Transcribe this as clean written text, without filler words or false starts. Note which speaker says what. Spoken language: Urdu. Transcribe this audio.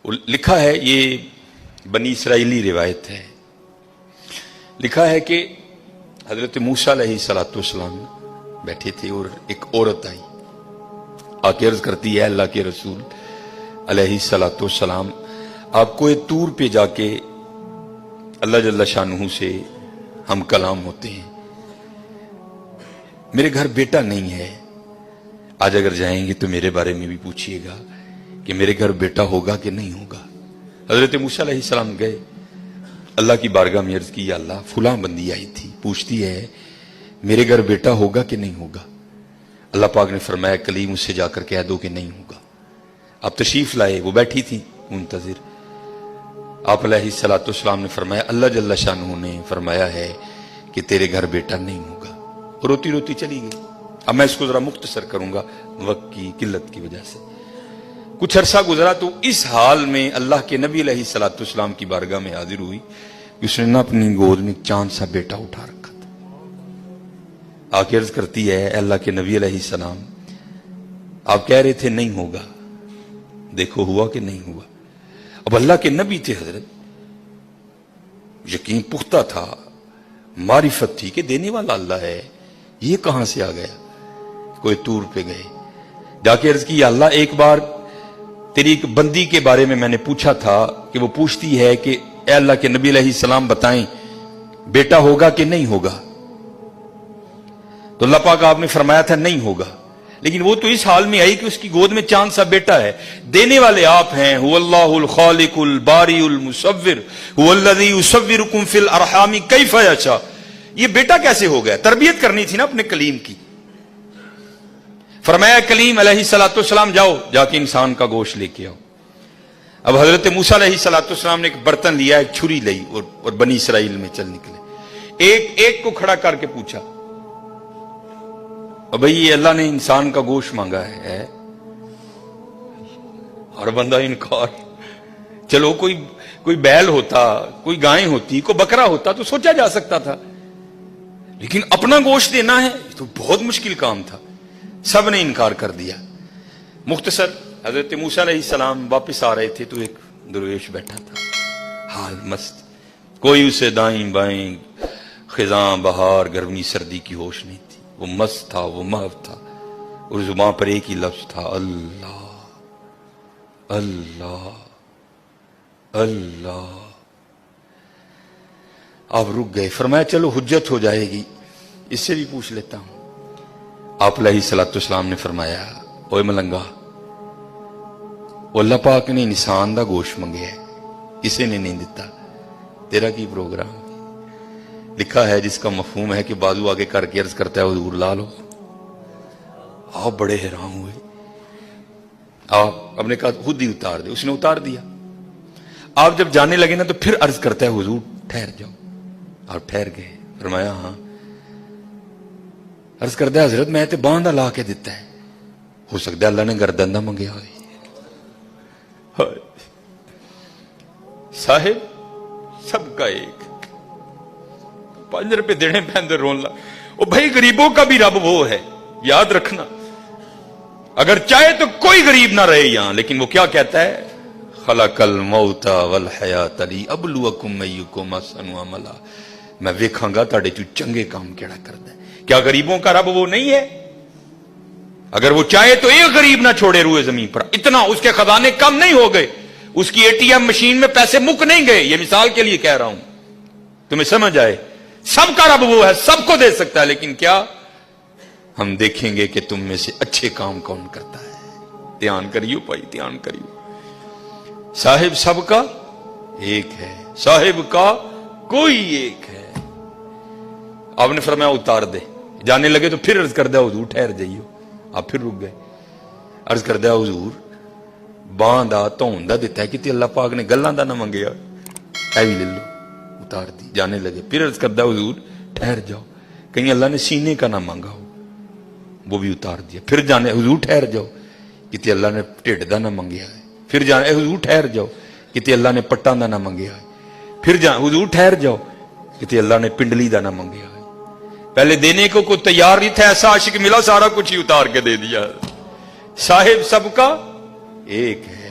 Speaker 1: لکھا ہے، یہ بنی اسرائیلی روایت ہے، لکھا ہے کہ حضرت موسیٰ علیہ السلام بیٹھے تھے اور ایک عورت آئی، آ کے عرض کرتی ہے اللہ کے رسول علیہ السلام، آپ کوہ طور پہ جا کے اللہ جل شانہ سے ہم کلام ہوتے ہیں، میرے گھر بیٹا نہیں ہے، آج اگر جائیں گے تو میرے بارے میں بھی پوچھیے گا کہ میرے گھر بیٹا ہوگا کہ نہیں ہوگا۔ حضرت موسیٰ علیہ السلام گئے، اللہ کی بارگاہ میں عرض کی، یا اللہ فلاں بندی آئی تھی، پوچھتی ہے میرے گھر بیٹا ہوگا کہ نہیں ہوگا۔ اللہ پاک نے فرمایا کلیم اس سے جا کر کہہ دو کہ نہیں ہوگا۔ آپ تشریف لائے، وہ بیٹھی تھی منتظر، آپ علیہ السلام نے فرمایا اللہ جل شانہ نے فرمایا ہے کہ تیرے گھر بیٹا نہیں ہوگا، روتی روتی چلی گئی۔ اب میں اس کو ذرا مختصر کروں گا وقت کی قلت کی وجہ سے۔ کچھ عرصہ گزرا تو اس حال میں اللہ کے نبی علیہ السلام کی بارگاہ میں حاضر ہوئی کہ اس نے نہ اپنی گود میں چاند سا بیٹا اٹھا رکھا تھا۔ آ کے عرض کرتی ہے اے اللہ کے نبی علیہ السلام، آپ کہہ رہے تھے نہیں ہوگا، دیکھو ہوا کہ نہیں ہوا۔ اب اللہ کے نبی تھے حضرت، یقین پختہ تھا، معرفت تھی کہ دینے والا اللہ ہے، یہ کہاں سے آ گیا۔ کوئی طور پہ گئے، جا کے عرض کی یا اللہ ایک بار تیری ایک بندی کے بارے میں نے پوچھا تھا کہ وہ پوچھتی ہے کہ اے اللہ کے نبی علیہ السلام بتائیں بیٹا ہوگا کہ نہیں ہوگا، تو اللہ پاک آپ نے فرمایا تھا نہیں ہوگا، لیکن وہ تو اس حال میں آئی کہ اس کی گود میں چاند سا بیٹا ہے، دینے والے آپ ہیں، هو اللہ الخالق الباری المصور هو الذی یصورکم فی الارحام کیف یشاء۔ یہ بیٹا کیسے ہو گیا؟ تربیت کرنی تھی نا اپنے کلیم کی۔ فرمایا کلیم علیہ السلام جاؤ، جا کے انسان کا گوشت لے کے آؤ۔ اب حضرت موسیٰ علیہ السلام نے ایک برتن لیا، ایک چھری لئی اور بنی اسرائیل میں چل نکلے، ایک کو کھڑا کر کے پوچھا اب بھئی یہ اللہ نے انسان کا گوشت مانگا ہے، ہر بندہ انکار۔ چلو کوئی بیل ہوتا، کوئی گائیں ہوتی، کوئی بکرا ہوتا تو سوچا جا سکتا تھا، لیکن اپنا گوشت دینا ہے یہ تو بہت مشکل کام تھا، سب نے انکار کر دیا۔ مختصر حضرت موسیٰ علیہ السلام واپس آ رہے تھے تو ایک درویش بیٹھا تھا، حال مست، کوئی اسے دائیں بائیں خزاں بہار گرمی سردی کی ہوش نہیں تھی، وہ مست تھا، وہ محو تھا، اور زبان پر ایک ہی لفظ تھا اللہ اللہ اللہ۔ آپ رک گئے، فرمایا چلو حجت ہو جائے گی، اس سے بھی پوچھ لیتا ہوں۔ آپ علیہ السلام نے فرمایا اوے ملنگا، اللہ پاک نے انسان دا گوشت منگیا ہے، کسی نے نہیں دیتا، تیرا کی پروگرام؟ لکھا ہے جس کا مفہوم ہے کہ بازو آگے کر کے عرض کرتا ہے حضور لا لو۔ آپ بڑے حیران ہوئے، آپ نے کہا خود ہی اتار دے، اس نے اتار دیا۔ آپ جب جانے لگے نا تو پھر عرض کرتا ہے حضور ٹھہر جاؤ، آپ ٹھہر گئے، فرمایا ہاں۔ عرض کرتا ہے حضرت میں تے باندھا لا کے دیتا ہے، ہو سکتا ہے اللہ نے گردن نہ منگیا ہوئے۔ صاحب سب کا ایک، 5 روپے دینے پہندے رون لا، او بھائی غریبوں کا بھی رب وہ ہے، یاد رکھنا، اگر چاہے تو کوئی غریب نہ رہے یہاں، لیکن وہ کیا کہتا ہے خلق الموت والحیات لیبلوکم ایکم احسن عملا، میں ویکھاں گا تہاڈے چوں چنگے کام کیڑا کردا ہے۔ کیا غریبوں کا رب وہ نہیں ہے؟ اگر وہ چاہے تو ایک غریب نہ چھوڑے روئے زمین پر، اتنا اس کے خزانے کم نہیں ہو گئے، اس کی ATM مشین میں پیسے مک نہیں گئے، یہ مثال کے لیے کہہ رہا ہوں تمہیں سمجھ آئے۔ سب کا رب وہ ہے، سب کو دے سکتا ہے، لیکن کیا ہم دیکھیں گے کہ تم میں سے اچھے کام کون کرتا ہے؟ دھیان کریو بھائی، دھیان کریو، صاحب سب کا ایک ہے، صاحب کا کوئی ایک ہے۔ آپ نے فرمایا اتار دے، جانے لگے تو پھر عرض کر دیا حضور ٹھہر جائیو، آپ پھر رک گئے، عرض کر دیا حضور باندھا تون دا دیتا ہے کہ اللہ پاک نے گلاں دا نہ منگیا، اے بھی لے لو، اتار دی، جانے لگے، پھر عرض کر دیا حضور ٹھہر جاؤ، کہیں اللہ نے سینے کا نہ مانگا ہو، وہ بھی اتار دیا، پھر جانے حضور ٹھہر جاؤ کہ اللہ نے ٹھڈ دا نہ منگیا ہے، پھر جانے حضور ٹھہر جاؤ کہ اللہ نے پٹاں دا نہ منگیا ہے، پھر حضور ٹھہر جاؤ کہ اللہ نے پنڈلی دا نہ منگیا ہے۔ پہلے دینے کو کوئی تیار نہیں تھا، ایسا عاشق ملا سارا کچھ ہی اتار کے دے دیا۔ صاحب سب کا ایک ہے،